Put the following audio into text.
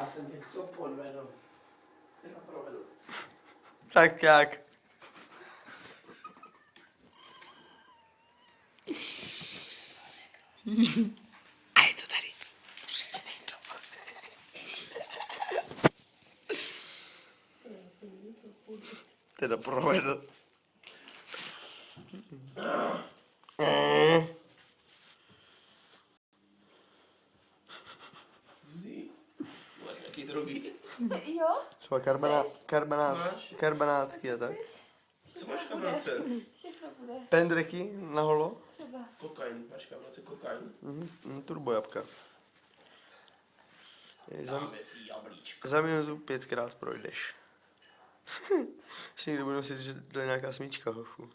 Já jsem něco podvedl. Teda provedl. Tak jak? A je to tady. Teda provedl. Zuzi, máš nějaký drogy? Jo? Třeba karbenátský a tak. Co máš v kabelce? Všechno bude. Pendreky na holo. Třeba. Kokain, máš v kabelce kokain? Turbo jabka. Dáme si jablíčko. Za minutu 5krát projdeš. Ještě někdo bude nosit, že to je nějaká smíčka, hochu.